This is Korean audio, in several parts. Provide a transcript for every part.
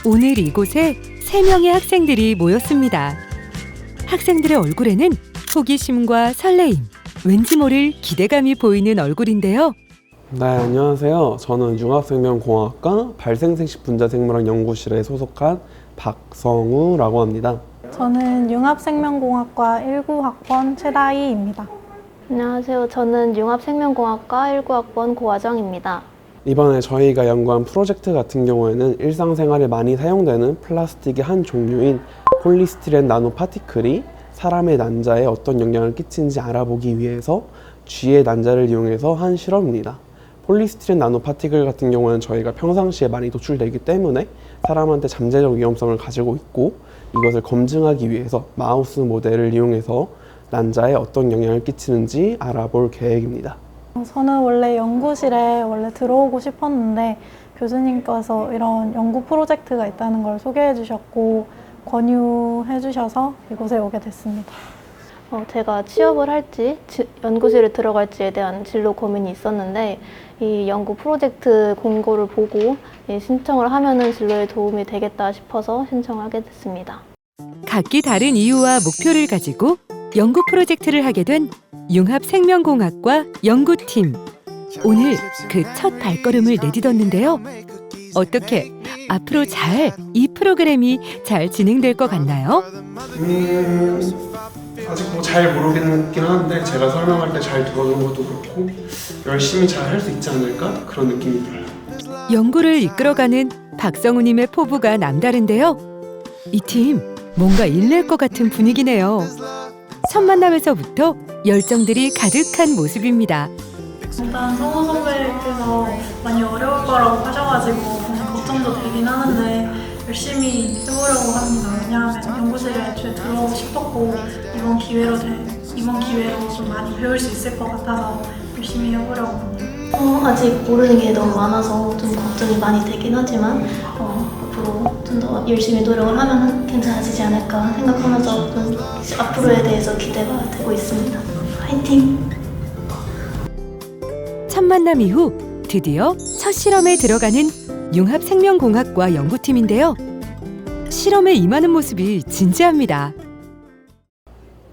오늘 이곳에 3명의 학생들이 모였습니다. 학생들의 얼굴에는 호기심과 설레임, 왠지 모를 기대감이 보이는 얼굴인데요. 네, 안녕하세요. 저는 융합생명공학과 발생생식 분자생물학 연구실에 소속한 박성우라고 합니다. 저는 융합생명공학과 19학번 최다희입니다. 안녕하세요. 저는 융합생명공학과 19학번 고화정입니다. 이번에 저희가 연구한 프로젝트 같은 경우에는 일상생활에 많이 사용되는 플라스틱의 한 종류인 폴리스티렌 나노파티클이 사람의 난자에 어떤 영향을 끼치는지 알아보기 위해서 쥐의 난자를 이용해서 한 실험입니다. 폴리스티렌 나노파티클 같은 경우는 저희가 평상시에 많이 노출되기 때문에 사람한테 잠재적 위험성을 가지고 있고, 이것을 검증하기 위해서 마우스 모델을 이용해서 난자에 어떤 영향을 끼치는지 알아볼 계획입니다. 저는 원래 연구실에 들어오고 싶었는데 교수님께서 이런 연구 프로젝트가 있다는 걸 소개해 주셨고 권유해 주셔서 이곳에 오게 됐습니다. 제가 취업을 할지 연구실에 들어갈지에 대한 진로 고민이 있었는데, 이 연구 프로젝트 공고를 보고 신청을 하면은 진로에 도움이 되겠다 싶어서 신청하게 됐습니다. 각기 다른 이유와 목표를 가지고 연구 프로젝트를 하게 된 융합생명공학과 연구팀. 오늘 그 첫 발걸음을 내딛었는데요. 어떻게 앞으로 이 프로그램이 잘 진행될 것 같나요? 아직 잘 모르겠긴 하는데 제가 설명할 때 잘 들어주는 것도 그렇고 열심히 잘 할 수 있지 않을까? 그런 느낌이 들어요. 연구를 이끌어가는 박성우님의 포부가 남다른데요. 이 팀 뭔가 일낼 것 같은 분위기네요. 첫 만남에서부터 열정들이 가득한 모습입니다. 일단 성우 선배께서 많이 어려울 거라고 하셔가지고 걱정도 되긴 하는데 열심히 해보려고 합니다. 왜냐하면 연구실에 애초에 들어오고 싶었고 이번 기회로 좀 많이 배울 수 있을 것 같아서 열심히 해보려고 합니다. 아직 모르는 게 너무 많아서 좀 걱정이 많이 되긴 하지만 앞으로 좀 더 열심히 노력을 하면 괜찮아지지 않을까 생각하면서 좀 앞으로에 대해서 기대가 되고 있습니다. 화이팅! 첫 만남 이후 드디어 첫 실험에 들어가는 융합생명공학과 연구팀인데요. 실험에 임하는 모습이 진지합니다.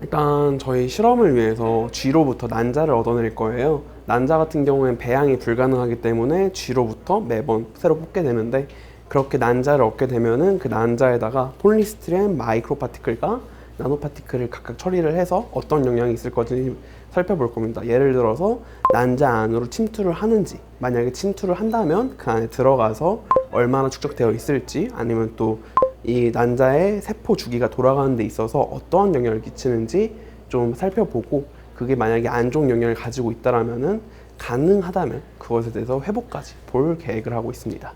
일단 저희 실험을 위해서 쥐로부터 난자를 얻어낼 거예요. 난자 같은 경우에는 배양이 불가능하기 때문에 쥐로부터 매번 새로 뽑게 되는데, 그렇게 난자를 얻게 되면은 그 난자에다가 폴리스티렌 마이크로파티클과 나노파티클을 각각 처리를 해서 어떤 영향이 있을 건지 살펴볼 겁니다. 예를 들어서 난자 안으로 침투를 하는지, 만약에 침투를 한다면 그 안에 들어가서 얼마나 축적되어 있을지, 아니면 또 이 난자의 세포 주기가 돌아가는 데 있어서 어떠한 영향을 끼치는지 좀 살펴보고, 그게 만약에 안 좋은 영향을 가지고 있다라면은 가능하다면 그것에 대해서 회복까지 볼 계획을 하고 있습니다.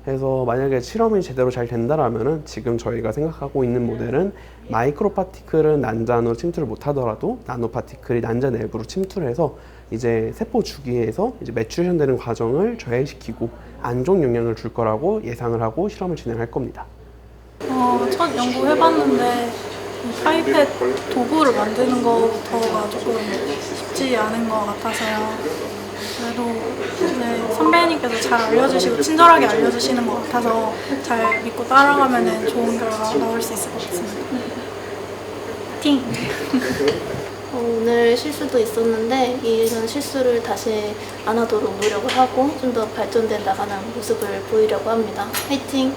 그래서 만약에 실험이 제대로 잘 된다라면은 지금 저희가 생각하고 있는 모델은 마이크로파티클은 난자 안으로 침투를 못하더라도 나노파티클이 난자 내부로 침투를 해서 이제 세포 주기에서 이제 매추레이션 되는 과정을 저해시키고 안 좋은 영향을 줄 거라고 예상을 하고 실험을 진행할 겁니다. 첫 연구 해봤는데 파이펫 도구를 만드는 것부터가 조금 쉽지 않은 것 같아서요. 그래도 선배님께서 잘 알려주시고 친절하게 알려주시는 것 같아서 잘 믿고 따라가면 좋은 결과 나올 수 있을 것 같습니다. 파이팅! 오늘 실수도 있었는데 이런 실수를 다시 안 하도록 노력을 하고 좀 더 발전돼 나가는 모습을 보이려고 합니다. 화이팅!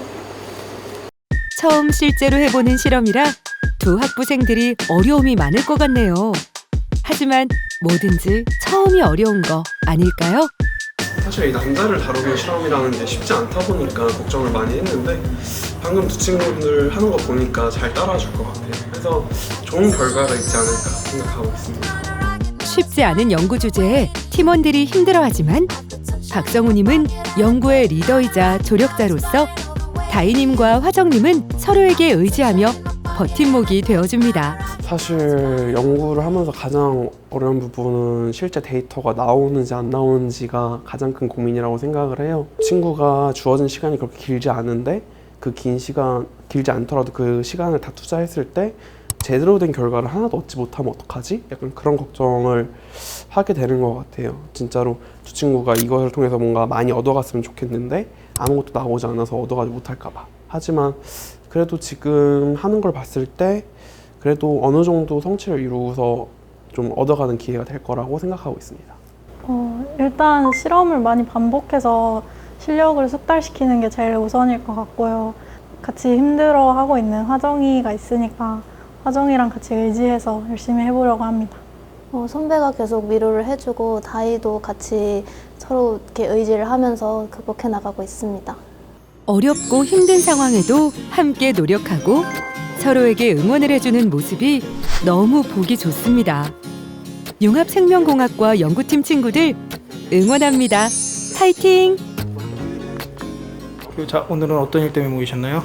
처음 실제로 해보는 실험이라 두 학부생들이 어려움이 많을 것 같네요. 하지만 뭐든지 처음이 어려운 거 아닐까요? 사실 이 난자를 다루는 실험이라는 게 쉽지 않다 보니까 걱정을 많이 했는데, 방금 두 친구들 하는 거 보니까 잘 따라줄 것 같아요. 그래서 좋은 결과가 있지 않을까 생각하고 있습니다. 쉽지 않은 연구 주제에 팀원들이 힘들어하지만 박성우님은 연구의 리더이자 조력자로서 다희님과 화정님은 서로에게 의지하며 버팀목이 되어줍니다. 사실 연구를 하면서 가장 어려운 부분은 실제 데이터가 나오는지 안 나오는지가 가장 큰 고민이라고 생각을 해요. 친구가 주어진 시간이 그렇게 길지 않은데 그 긴 시간, 길지 않더라도 그 시간을 다 투자했을 때 제대로 된 결과를 하나도 얻지 못하면 어떡하지? 약간 그런 걱정을 하게 되는 것 같아요. 진짜로 두 친구가 이것을 통해서 뭔가 많이 얻어갔으면 좋겠는데 아무것도 나오지 않아서 얻어가지 못할까 봐. 하지만 그래도 지금 하는 걸 봤을 때 그래도 어느 정도 성취를 이루어서 좀 얻어가는 기회가 될 거라고 생각하고 있습니다. 일단 실험을 많이 반복해서 실력을 숙달시키는 게 제일 우선일 것 같고요. 같이 힘들어하고 있는 화정이가 있으니까 화정이랑 같이 의지해서 열심히 해보려고 합니다. 선배가 계속 위로를 해주고 다이도 같이 서로 이렇게 의지를 하면서 극복해 나가고 있습니다. 어렵고 힘든 상황에도 함께 노력하고 서로에게 응원을 해주는 모습이 너무 보기 좋습니다. 융합생명공학과 연구팀 친구들 응원합니다. 파이팅! 자, 오늘은 어떤 일 때문에 모이셨나요?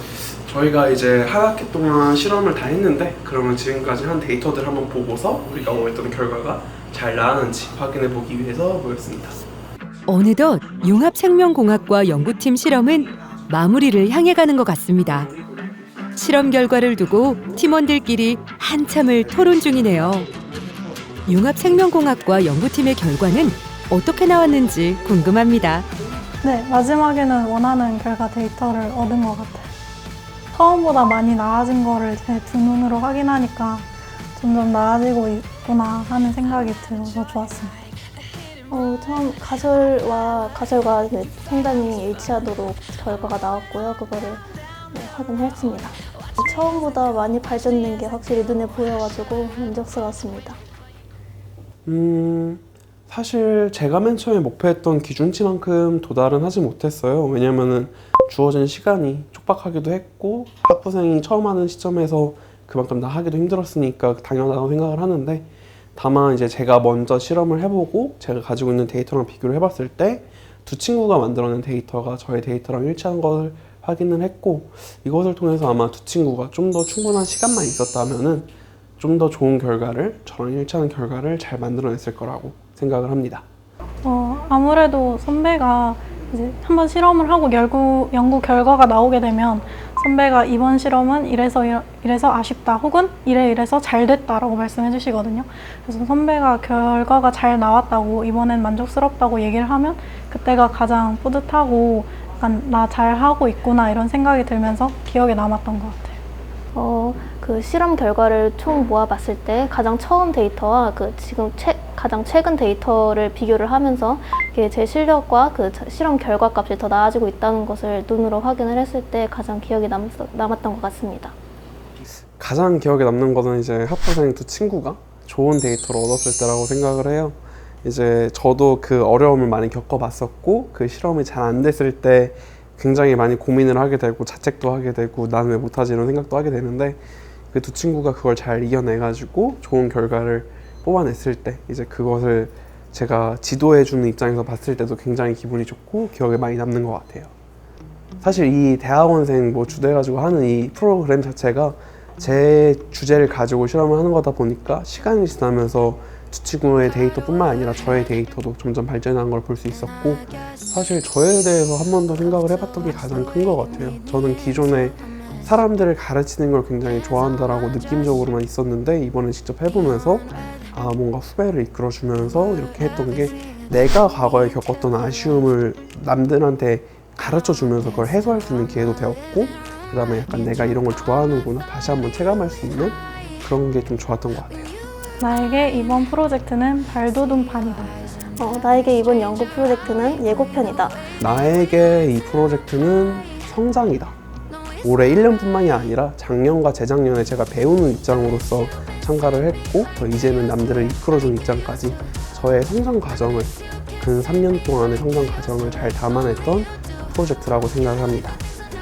저희가 이제 한 학기 동안 실험을 다 했는데 그러면 지금까지 한 데이터들 한번 보고서 우리가 원했던 결과가 잘 나왔는지 확인해 보기 위해서 모였습니다. 어느덧 융합생명공학과 연구팀 실험은 마무리를 향해 가는 것 같습니다. 실험 결과를 두고 팀원들끼리 한참을 토론 중이네요. 융합생명공학과 연구팀의 결과는 어떻게 나왔는지 궁금합니다. 네, 마지막에는 원하는 결과 데이터를 얻은 것 같아요. 처음보다 많이 나아진 거를 제 두 눈으로 확인하니까 점점 나아지고 있구나 하는 생각이 들어서 좋았습니다. 처음 가설과 상당히 일치하도록 결과가 나왔고요. 그거를 확인했습니다. 처음보다 많이 발전된 게 확실히 눈에 보여가지고 만족스러웠습니다. 사실 제가 맨 처음에 목표했던 기준치만큼 도달은 하지 못했어요. 왜냐면은 주어진 시간이 촉박하기도 했고 학부생이 처음 하는 시점에서 그만큼 다 하기도 힘들었으니까 당연하다고 생각을 하는데, 다만 이제 제가 먼저 실험을 해보고 제가 가지고 있는 데이터랑 비교를 해봤을 때 두 친구가 만들어낸 데이터가 저의 데이터랑 일치한 것을 확인을 했고, 이것을 통해서 아마 두 친구가 좀 더 충분한 시간만 있었다면은 좀 더 좋은 결과를, 저랑 일치하는 결과를 잘 만들어냈을 거라고 생각을 합니다. 아무래도 선배가 이제 한번 실험을 하고 연구 결과가 나오게 되면 선배가 이번 실험은 이래서 아쉽다 혹은 이래서 잘 됐다라고 말씀해 주시거든요. 그래서 선배가 결과가 잘 나왔다고 이번엔 만족스럽다고 얘기를 하면 그때가 가장 뿌듯하고 약간 나 잘하고 있구나 이런 생각이 들면서 기억에 남았던 것 같아요. 그 실험 결과를 총 모아봤을 때 가장 처음 데이터와 지금 가장 최근 데이터를 비교를 하면서 제 실력과 실험 결과 값이 더 나아지고 있다는 것을 눈으로 확인을 했을 때 가장 기억에 남았던 것 같습니다. 가장 기억에 남는 것은 이제 학부생 두 친구가 좋은 데이터를 얻었을 때라고 생각을 해요. 이제 저도 그 어려움을 많이 겪어봤었고 그 실험이 잘 안 됐을 때 굉장히 많이 고민을 하게 되고 자책도 하게 되고 나는 왜 못하지 이런 생각도 하게 되는데, 그 두 친구가 그걸 잘 이겨내가지고 좋은 결과를 뽑아냈을 때 이제 그것을 제가 지도해주는 입장에서 봤을 때도 굉장히 기분이 좋고 기억에 많이 남는 것 같아요. 사실 이 대학원생 주대가지고 하는 이 프로그램 자체가 제 주제를 가지고 실험을 하는 거다 보니까 시간이 지나면서 두 친구의 데이터뿐만 아니라 저의 데이터도 점점 발전한 걸 볼 수 있었고, 사실 저에 대해서 한 번 더 생각을 해봤던 게 가장 큰 것 같아요. 저는 기존에 사람들을 가르치는 걸 굉장히 좋아한다라고 느낌적으로만 있었는데 이번에 직접 해보면서 뭔가 후배를 이끌어주면서 이렇게 했던 게 내가 과거에 겪었던 아쉬움을 남들한테 가르쳐주면서 그걸 해소할 수 있는 기회도 되었고, 그 다음에 약간 내가 이런 걸 좋아하는구나 다시 한번 체감할 수 있는 그런 게 좀 좋았던 것 같아요. 나에게 이번 프로젝트는 발돋움판이다. 나에게 이번 연구 프로젝트는 예고편이다. 나에게 이 프로젝트는 성장이다. 올해 1년뿐만이 아니라 작년과 재작년에 제가 배우는 입장으로서 참가를 했고 이제는 남들을 이끌어주는 입장까지 저의 성장 과정을, 근 3년 동안의 성장 과정을 잘 담아냈던 프로젝트라고 생각을 합니다.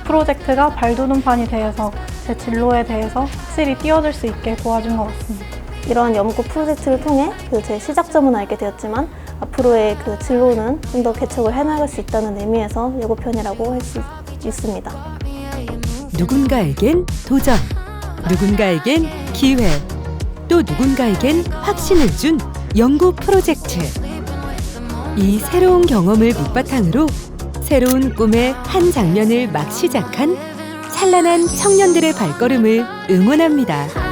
프로젝트가 발돋움판이 되어서 제 진로에 대해서 확실히 뛰어들 수 있게 도와준 것 같습니다. 이러한 연구 프로젝트를 통해 제 시작점은 알게 되었지만 앞으로의 진로는 좀 더 개척을 해나갈 수 있다는 의미에서 예고편이라고 할 수 있습니다. 누군가에겐 도전, 누군가에겐 기회, 또 누군가에겐 확신을 준 연구 프로젝트. 이 새로운 경험을 밑바탕으로 새로운 꿈의 한 장면을 막 시작한 찬란한 청년들의 발걸음을 응원합니다.